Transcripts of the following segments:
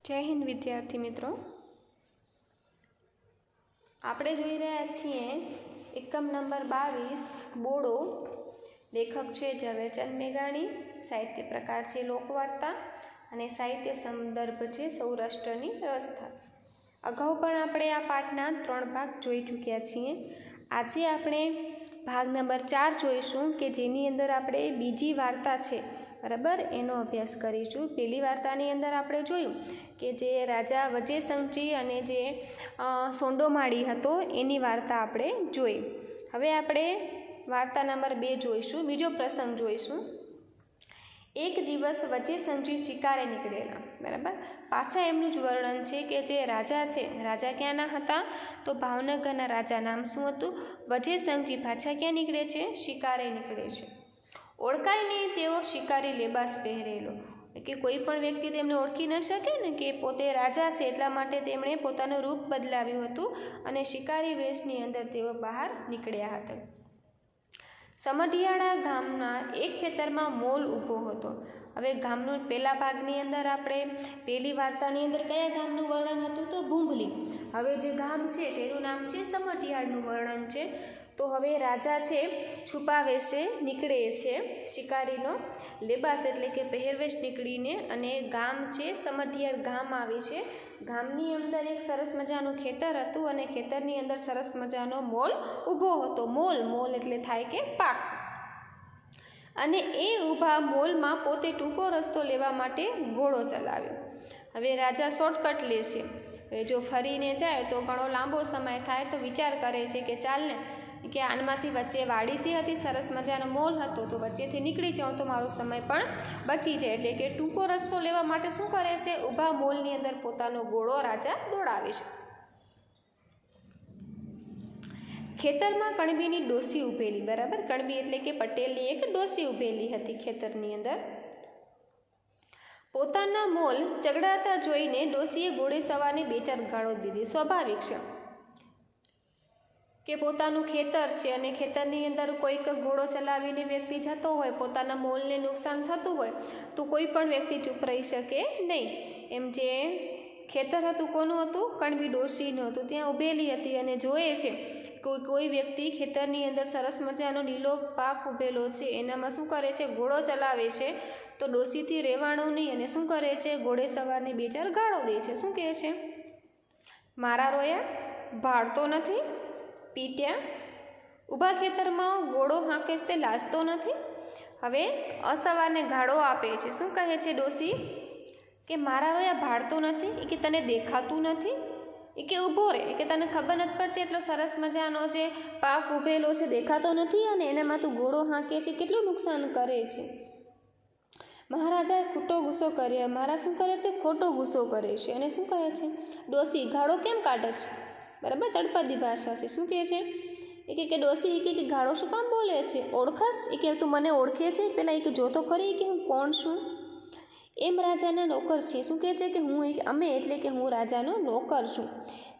જય હિન્દ વિદ્યાર્થી મિત્રો, આપણે જોઈ રહ્યા છીએ એકમ નંબર 22 બોડો. લેખક છે ઝવેરચંદ મેઘાણી, સાહિત્ય પ્રકાર છે લોકવાર્તા અને સાહિત્ય સંદર્ભ છે સૌરાષ્ટ્રની રસથાળ. અગાઉ પણ આપણે આ પાઠના 3 ભાગ જોઈ ચૂક્યા છીએ. આજે આપણે ભાગ નંબર 4 જોઈશું કે જેની અંદર આપણે બીજી વાર્તા છે બરાબર એનો અભ્યાસ કરીશું. પહેલી વાર્તાની અંદર આપણે જોયું કે જે રાજા વજેસંગજી અને જે સોંડોમાળી હતો એની વાર્તા આપણે જોઈ. હવે આપણે વાર્તા નંબર 2 જોઈશું, બીજો પ્રસંગ જોઈશું. એક દિવસ વજેસંગજી શિકારે નીકળેલા બરાબર. પાછા એમનું જ વર્ણન છે કે જે રાજા છે, રાજા ક્યાંના હતા તો ભાવનગરના રાજા. નામ શું હતું? વજેસંગજી. પાછા ક્યાં નીકળે છે? શિકારે નીકળે છે. ઓળખાય નહીં તેઓ શિકારી લેબાસ પહેરેલો, કે કોઈ પણ વ્યક્તિ તેમને ઓળખી ન શકે ને કે પોતે રાજા છે, એટલા માટે તેમણે પોતાનું રૂપ બદલાવ્યું હતું અને શિકારી વેશની અંદર તેઓ બહાર નીકળ્યા હતા. સમઢિયાળા ગામના એક ખેતરમાં મોલ ઊભો હતો. હવે ગામનું પહેલા ભાગની અંદર આપણે પહેલી વાર્તાની અંદર કયા ગામનું વર્ણન હતું તો ભૂંગલી. હવે જે ગામ છે તેનું નામ છે સમઢિયાળનું વર્ણન છે. તો હવે રાજા છે છુપા વેશે નીકળે છે, શિકારીનો લેબાસ એટલે કે પહેરવેશ નીકળીને, અને ગામ છે સમઢિયાળ ગામ આવે છે. ગામની અંદર એક સરસ મજાનું ખેતર હતું અને ખેતરની અંદર સરસ મજાનો મોલ ઊભો હતો. મોલ એટલે થાય કે પાક. અને એ ઊભા મોલમાં પોતે ટૂંકો રસ્તો લેવા માટે ઘોડો ચલાવ્યો. હવે રાજા શોર્ટકટ લે છે. હવે જો ફરીને જાય તો ઘણો લાંબો સમય થાય, તો વિચાર કરે છે કે ચાલને કે આનમાંથી વચ્ચે વાડી જે હતી, સરસ મજાનો મોલ હતો, તો વચ્ચેથી નીકળી જાઉં તો મારો સમય પણ બચી જાય. એટલે કે ટૂંકો રસ્તો લેવા માટે શું કરે છે? ઊભા મોલની અંદર પોતાનો ઘોડો રાજા દોડાવે છે. ખેતરમાં કણબીની ડોસી ઊભેલી બરાબર. કણબી એટલે કે પટેલની એક ડોસી ઊભેલી હતી ખેતરની અંદર. પોતાના મોલ ચગડાતા જોઈને ડોસીએ ઘોડે સવારને 2-4 ગાળો દીધી. સ્વાભાવિક છે કે પોતાનું ખેતર છે અને ખેતરની અંદર કોઈક ઘોડો ચલાવીને વ્યક્તિ જતો હોય, પોતાના મોલને નુકસાન થતું હોય તો કોઈ પણ વ્યક્તિ ચૂપ રહી શકે નહીં. એમ જે ખેતર હતું કોનું હતું? કણબી ડોશીનું હતું. ત્યાં ઊભેલી હતી અને જોએ છે કોઈ વ્યક્તિ ખેતરની અંદર સરસ મજાનો લીલો પાક ઊભેલો છે, એનામાં શું કરે છે? ઘોડો ચલાવે છે. તો ડોશીથી રહેવાનું નહીં અને શું કરે છે? ઘોડે સવારને 2-4 ગાળો દે છે. શું કહે છે? મારા રોયા ભાળતો નથી, પીટ્યા, ઊભા ખેતરમાં ઘોડો હાંકે છે તે લાજતો નથી. હવે અસવારને ગાળો આપે છે. શું કહે છે ડોશી? કે મારા રોયા ભાળતો નથી, એ કે તને દેખાતું નથી, એ કે ઊભો રહે, એ કે તને ખબર નથી પડતી એટલો સરસ મજાનો જે પાક ઊભેલો છે દેખાતો નથી અને એનામાં તું ઘોડો હાંકે છે, કેટલું નુકસાન કરે છે. મહારાજાએ ખોટો ગુસ્સો કર્યો. મહારાજ શું કરે છે? ખોટો ગુસ્સો કરે છે. અને શું કહે છે? ડોશી ગાળો કેમ કાઢે છે? બરાબર, તળપદી ભાષા છે. શું કહે છે? એ કે ડોશી એ કે ગાળો શું કામ બોલે છે? ઓળખસ? એ કે તું મને ઓળખે છે? પહેલાં એ કે જોતો ખરી કે હું કોણ છું? એમ રાજાના નોકર છે. શું કહે છે? કે અમે એટલે કે હું રાજાનો નોકર છું.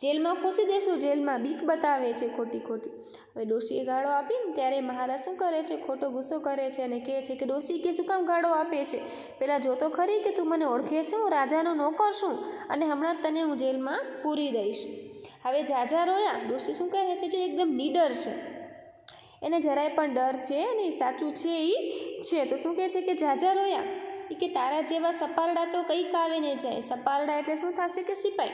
જેલમાં ખોસી દેશું, જેલમાં બીક બતાવે છે ખોટી. હવે ડોશીએ ગાળો આપીને ત્યારે મહારાજ શું કરે છે? ખોટો ગુસ્સો કરે છે અને કહે છે કે ડોશી કે શું કામ ગાળો આપે છે? પહેલાં જોતો ખરી કે તું મને ઓળખે છે? હું રાજાનો નોકર છું અને હમણાં તને હું જેલમાં પૂરી દઈશ. હવે જાજા રોયા. ડોશી શું કહે છે? જો એકદમ નીડર છે, એને જરાય પણ ડર છે ને સાચું છે એ છે. તો શું કહે છે કે જાજા રોયા, એ કે તારા જેવા સપારડા તો કંઈક આવે ને જાય. સપારડા એટલે શું થશે? કે સિપાઈ.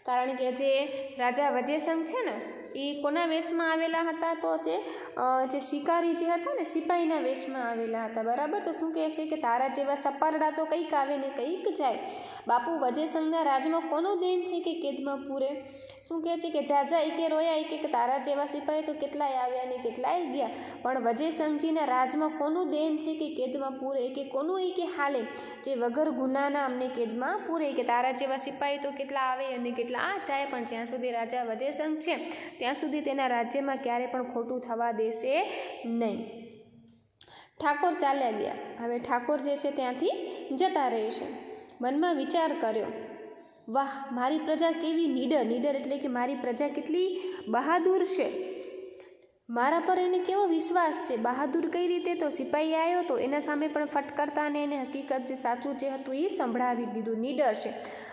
કારણ કે જે રાજા વજેસંગ છે ને એ કોના વેશમાં આવેલા હતા? તો જે શિકારી જે હતા ને સિપાહીના વેશમાં આવેલા હતા બરાબર. તો શું કહે છે કે તારા જેવા સપારડા તો કંઈક આવે ને કંઈક જાય. બાપુ વજેસંગના રાજમાં કોનું દેન છે કે કેદમાં પૂરે? શું કહે છે કે જાજા એ કે રોયા, એ કે તારા જેવા સિપાહી તો કેટલાય આવ્યા ને કેટલાય ગયા, પણ વજેસંગજીના રાજમાં કોનું દેન છે કે કેદમાં પૂરે? કે કોનું એ કે હાલે જે વગર ગુનાના અમને કેદમાં પૂરે? કે તારા જેવા સિપાહી તો કેટલા આવે અને કેટલા જાય, પણ જ્યાં સુધી રાજા વજેસંગ છે ત્યાં સુધી તેના રાજ્યમાં ક્યારે પણ ખોટું થવા દેશે નહીં. ઠાકોર ચાલ્યા ગયા. હવે ઠાકોર જે છે ત્યાંથી જતા રહે છે. મનમાં વિચાર કર્યો, વાહ મારી પ્રજા કેવી નીડર એટલે કે મારી પ્રજા કેટલી બહાદુર છે. મારા પર એને કેવો વિશ્વાસ છે, બહાદુર કઈ રીતે, તો સિપાહી આવ્યો તો એના સામે પણ ફટકારતા અને એને હકીકત જે સાચું જે હતું એ સંભળાવી દીધું, નીડર છે.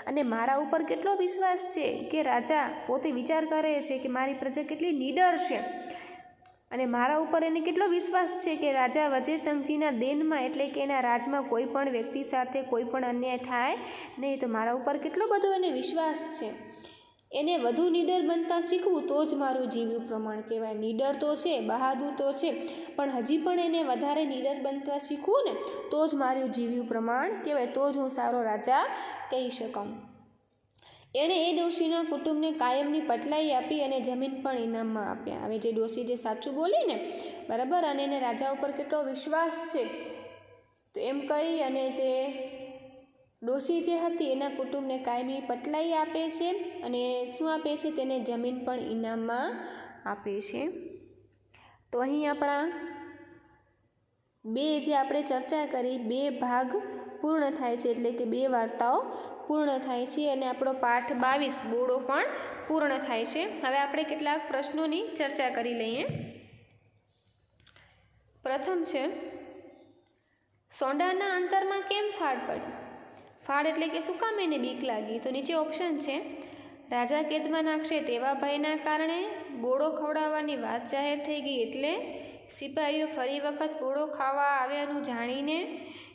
અને મારા ઉપર કેટલો વિશ્વાસ છે કે રાજા પોતે વિચાર કરે છે કે મારી પ્રજા કેટલી નીડર છે, અને મારા ઉપર એને કેટલો વિશ્વાસ છે કે રાજા વજયસંઘજીના દેનમાં એટલે કે એના રાજમાં કોઈ પણ વ્યક્તિ સાથે કોઈ પણ અન્યાય થાય નહીં. તો મારા ઉપર કેટલો બધો એને વિશ્વાસ છે. એને વધુ નીડર બનતા શીખવું તો જ મારું જીવ્યું પ્રમાણ કહેવાય. નીડર તો છે, બહાદુર તો છે, પણ હજી પણ એને વધારે નીડર બનતા શીખવું ને તો જ મારું જીવ્યું પ્રમાણ કહેવાય, તો જ હું સારો રાજા કહી શકું. એણે એ ડોશીના કુટુંબને કાયમની પટલાઈ આપી અને જમીન પણ ઇનામમાં આપ્યા. હવે જે ડોશી જે સાચું બોલી ને, બરાબર, અને એને રાજા ઉપર કેટલો વિશ્વાસ છે, તો એમ કહી અને જે ડોશી જે હતી એના કુટુંબને કાયમી પટલાઈ આપે છે અને શું આપે છે, તેને જમીન પણ ઇનામમાં આપે છે. તો અહીં આપણા બે જે આપણે ચર્ચા કરી 2 ભાગ પૂર્ણ થાય છે, એટલે કે 2 વાર્તાઓ પૂર્ણ થાય છે અને આપણો પાઠ 22 બોડો પણ પૂર્ણ થાય છે. હવે આપણે કેટલાક પ્રશ્નોની ચર્ચા કરી લઈએ. પ્રથમ છે, સોંડાના અંતરમાં કેમ ફાડ પડી? ફાડ એટલે કે શું કામ એને બીક લાગી? તો નીચે ઓપ્શન છે, રાજા કેદમાં નાખશે તેવા ભયના કારણે, બોડો ખવડાવવાની વાત જાહેર થઈ ગઈ એટલે, સિપાહીઓ ફરી વખત બોડો ખાવા આવ્યાનું જાણીને,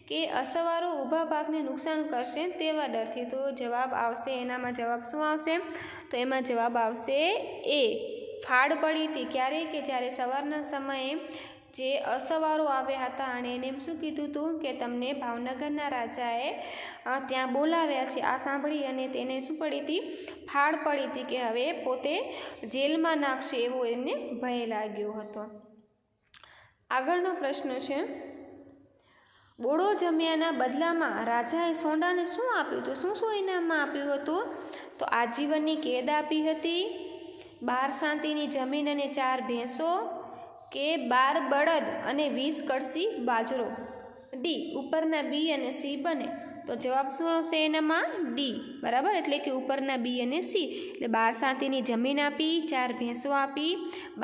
કે અસવારો ઊભા પાકને નુકસાન કરશે તેવા ડરથી. તો જવાબ આવશે, એનામાં જવાબ શું આવશે? તો એમાં જવાબ આવશે એ, ફાડ પડી હતી. ક્યારે? કે જ્યારે સવારના સમયે જે અસવારો આવ્યા હતા અને એને એમ શું કીધું હતું કે તમને ભાવનગરના રાજાએ ત્યાં બોલાવ્યા છે. આ સાંભળી અને તેને શું પડી હતી? ફાડ પડી હતી કે હવે પોતે જેલમાં નાખશે એવો એને ભય લાગ્યો હતો. આગળનો પ્રશ્ન છે, બોડો જમ્યાના બદલામાં રાજાએ સોંડાને શું આપ્યું? તો શું ઇનામમાં આપ્યું હતું? તો આજીવનની કેદ આપી હતી, 12 સાંતીની જમીન અને 4 ભેંસો, કે 12 બળદ અને 20 કળશી બાજરો. ડી, ઉપરના બી અને સી બને. તો જવાબ શું આવશે એનામાં? ડી, બરાબર, એટલે કે ઉપરના બી અને સી. એટલે 12 સાંતીની જમીન આપી, 4 ભેંસો આપી,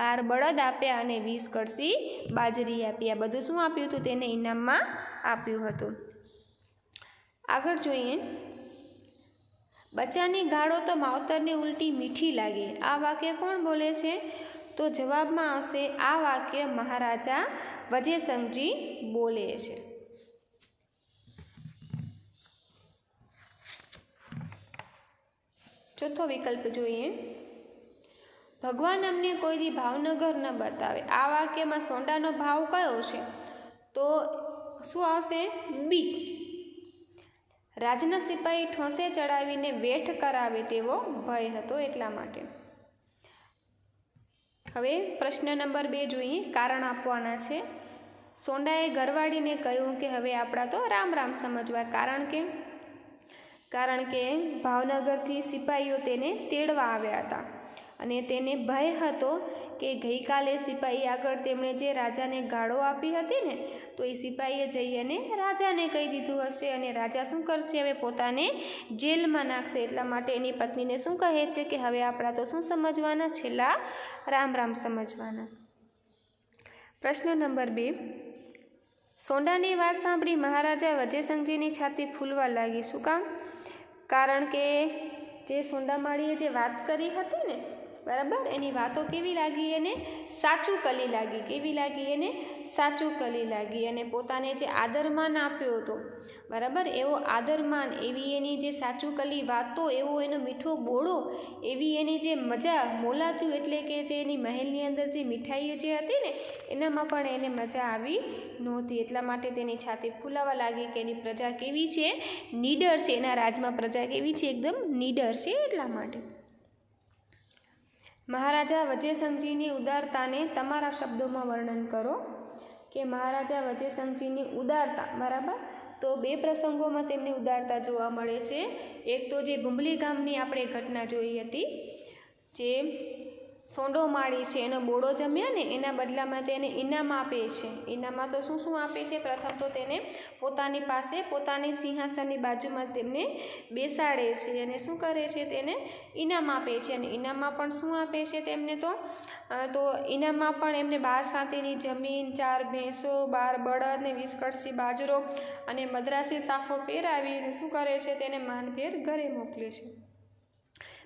12 બળદ આપ્યા અને 20 કળશી બાજરી આપી. આ બધું શું આપ્યું હતું? તેને ઇનામમાં આપ્યું હતું. આગળ જોઈએ, બચ્ચાની ગાળો તો માવતરને ઉલટી મીઠી લાગે. આ વાક્ય કોણ બોલે છે? તો જવાબમાં આવશે આ વાક્ય મહારાજા વજયસંઘજી બોલે છે. ચોથો વિકલ્પ જોઈએ, ભગવાન અમને કોઈ દી ભાવનગર ન બતાવે. આ વાક્યમાં સોંડાનો ભાવ કયો છે? તો શું આવશે? બી, રાજના સિપાહી ઠોસે ચડાવીને વેઠ કરાવે તેવો ભય હતો એટલા માટે. હવે પ્રશ્ન નંબર 2 જોઈએ, કારણ આપવાના છે. સોંડાએ ઘરવાળીને કહ્યું કે હવે આપણા તો રામ રામ સમજવા. કારણ કે ભાવનગરથી સિપાહીઓ તેને તેડવા આવ્યા હતા અને તેને ભય હતો કે ગઈકાલે સિપાહી આગળ તેમણે જે રાજાને ગાળો આપી હતી ને, તો એ સિપાહીએ જઈ અને રાજાને કહી દીધું હશે અને રાજા શું કરશે? હવે પોતાને જેલમાં નાખશે. એટલા માટે એની પત્નીને શું કહે છે કે હવે આપણા તો શું સમજવાના? છેલ્લા રામ રામ સમજવાના. પ્રશ્ન નંબર 2, સોંડાની વાત સાંભળી મહારાજા વજયસંઘજીની છાતી ફૂલવા લાગી. શું કામ? કારણ કે જે સોંડામાળીએ જે વાત કરી હતી ને, બરાબર, એની વાતો કેવી લાગી એને? સાચું કલી લાગી. કેવી લાગી એને? સાચું કલી લાગી. અને પોતાને જે આદરમાન આપ્યો હતો, બરાબર, એવો આદરમાન, એવી એની જે સાચું કલી વાતો, એવો એનો મીઠો બોળો, એવી એની જે મજા મોલાતું, એટલે કે જે એની મહેલની અંદર જે મીઠાઈઓ જે હતી ને, એનામાં પણ એને મજા આવી નહોતી. એટલા માટે તેની છાતી ફૂલાવા લાગી કે એની પ્રજા કેવી છે? નીડર છે. એના રાજમાં પ્રજા કેવી છે? એકદમ નીડર છે. એટલા માટે. મહારાજા વજયસંઘજીની ઉદારતાને તમારા શબ્દોમાં વર્ણન કરો. કે મહારાજા વજયસંઘજીની ઉદારતા, બરાબર, તો 2 પ્રસંગોમાં તેમની ઉદારતા જોવા મળે છે. એક તો જે ભૂંબલી ગામની આપણે ઘટના જોઈ હતી, જે સોંડો માળી છે એનો બોડો જમ્યા ને એના બદલામાં તેને ઇનામ આપે છે. ઇનામમાં તો શું શું આપે છે? પ્રથમ તો તેને પોતાની પાસે પોતાની સિંહાસનની બાજુમાં તેમને બેસાડે છે અને શું કરે છે? તેને ઇનામ આપે છે. અને ઇનામમાં પણ શું આપે છે તેમને? તો ઇનામમાં પણ એમને 12 સાંતીની જમીન, 4 ભેંસો, 12 બળદ ને 20 કળશી બાજરો અને મદ્રાસી સાફો પહેરાવીને શું કરે છે? તેને માનભેર ઘરે મોકલે છે.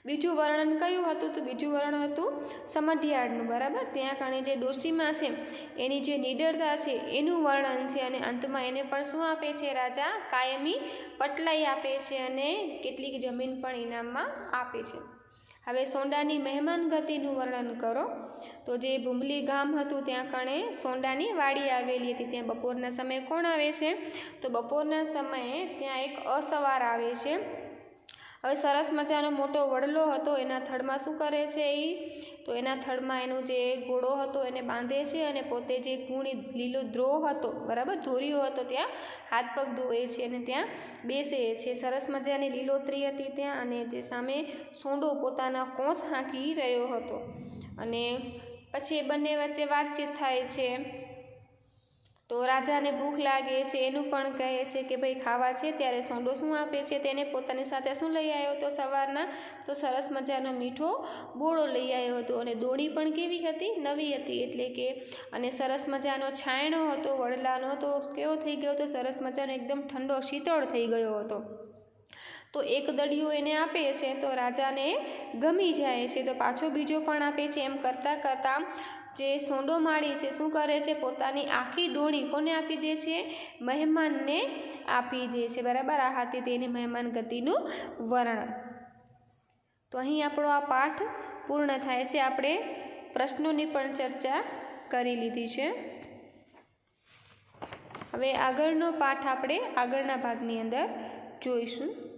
બીજું વર્ણન કયું હતું? તો બીજું વર્ણન હતું સમઢિયાળનું. બરાબર, ત્યાં કણે જે ડોશીમાં છે એની જે નીડરતા છે એનું વર્ણન છે. અને અંતમાં એને પણ શું આપે છે? રાજા કાયમી પટલાઈ આપે છે અને કેટલીક જમીન પણ ઇનામમાં આપે છે. હવે સોંડાની મહેમાન ગતિનું વર્ણન કરો. તો જે ભૂમલી ગામ હતું ત્યાં કણે સોંડાની વાડી આવેલી હતી. ત્યાં બપોરના સમયે કોણ આવે છે? તો બપોરના સમયે ત્યાં એક અસવાર આવે છે. હવે સરસ મજાનો મોટો વડલો હતો. એના થડમાં શું કરે છે તો એના થડમાં એનો જે ઘોડો હતો એને બાંધે છે અને પોતે જે કૂણી લીલો દ્રોહ હતો, બરાબર, ધોરિયો હતો, ત્યાં હાથ પગ ધોવે છે અને ત્યાં બેસે છે. સરસ મજાની લીલોતરી હતી ત્યાં. અને જે સામે સોંડો પોતાના કોસ હાંકી રહ્યો હતો. અને પછી એ બંને વચ્ચે વાતચીત થાય છે. તો રાજાને ભૂખ લાગે છે એનું પણ કહે છે કે ભાઈ ખાવા છે. ત્યારે સોંડો શું આપે છે તેને? પોતાની સાથે શું લઈ આવ્યો હતો સવારના? તો સરસ મજાનો મીઠો બોળો લઈ આવ્યો હતો. અને દોણી પણ કેવી હતી? નવી હતી. એટલે કે અને સરસ મજાનો છાંયણો હતો વડલાનો. તો કેવો થઈ ગયો હતો? સરસ મજાનો એકદમ ઠંડો શીતળ થઈ ગયો હતો. તો એક દડિયો એને આપે છે તો રાજાને ગમી જાય છે. તો પાછો બીજો પણ આપે છે. એમ કરતાં કરતાં જે સોંડો માળી છે શું કરે છે? પોતાની આખી દોણી કોને આપી દે છે? મહેમાનને આપી દે છે. બરાબર, આ હતી તેની મહેમાન ગતિનું વર્ણન. તો અહીં આપણો આ પાઠ પૂર્ણ થાય છે. આપણે પ્રશ્નોની પણ ચર્ચા કરી લીધી છે. હવે આગળનો પાઠ આપણે આગળના ભાગની અંદર જોઈશું.